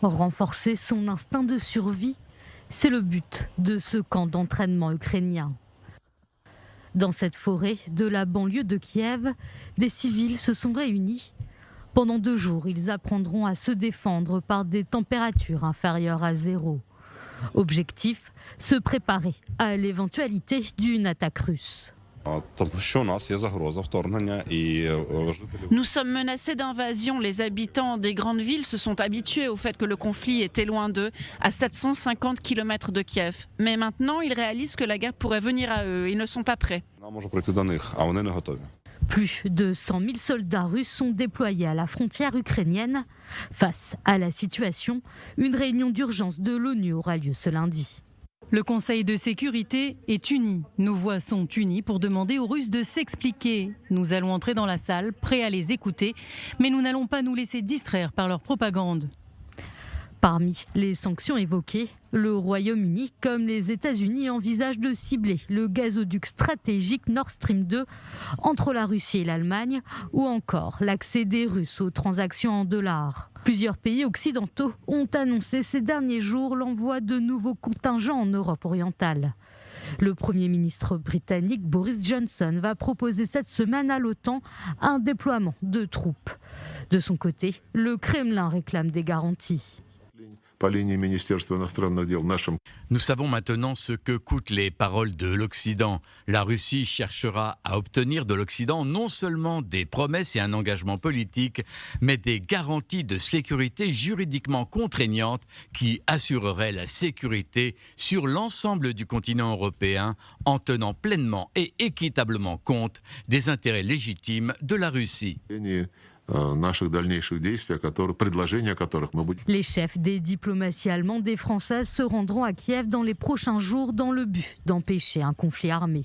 Renforcer son instinct de survie, c'est le but de ce camp d'entraînement ukrainien. Dans cette forêt de la banlieue de Kiev, des civils se sont réunis. Pendant 2 jours, ils apprendront à se défendre par des températures inférieures à 0. Objectif, se préparer à l'éventualité d'une attaque russe. Nous sommes menacés d'invasion. Les habitants des grandes villes se sont habitués au fait que le conflit était loin d'eux, à 750 km de Kiev. Mais maintenant, ils réalisent que la guerre pourrait venir à eux. Ils ne sont pas prêts. Plus de 100 000 soldats russes sont déployés à la frontière ukrainienne. Face à la situation, une réunion d'urgence de l'ONU aura lieu ce lundi. Le Conseil de sécurité est uni. Nos voix sont unies pour demander aux Russes de s'expliquer. Nous allons entrer dans la salle, prêts à les écouter, mais nous n'allons pas nous laisser distraire par leur propagande. Parmi les sanctions évoquées, le Royaume-Uni comme les États-Unis envisagent de cibler le gazoduc stratégique Nord Stream 2 entre la Russie et l'Allemagne ou encore l'accès des Russes aux transactions en dollars. Plusieurs pays occidentaux ont annoncé ces derniers jours l'envoi de nouveaux contingents en Europe orientale. Le Premier ministre britannique Boris Johnson va proposer cette semaine à l'OTAN un déploiement de troupes. De son côté, le Kremlin réclame des garanties. Nous savons maintenant ce que coûtent les paroles de l'Occident. La Russie cherchera à obtenir de l'Occident non seulement des promesses et un engagement politique, mais des garanties de sécurité juridiquement contraignantes qui assureraient la sécurité sur l'ensemble du continent européen en tenant pleinement et équitablement compte des intérêts légitimes de la Russie. Les chefs des diplomaties allemandes et françaises se rendront à Kiev dans les prochains jours dans le but d'empêcher un conflit armé.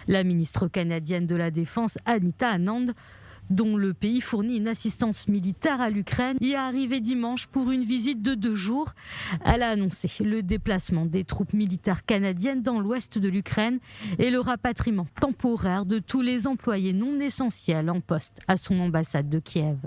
La ministre canadienne de la Défense, Anita Anand, dont le pays fournit une assistance militaire à l'Ukraine, y est arrivée dimanche pour une visite de 2 jours. Elle a annoncé le déplacement des troupes militaires canadiennes dans l'ouest de l'Ukraine et le rapatriement temporaire de tous les employés non essentiels en poste à son ambassade de Kiev.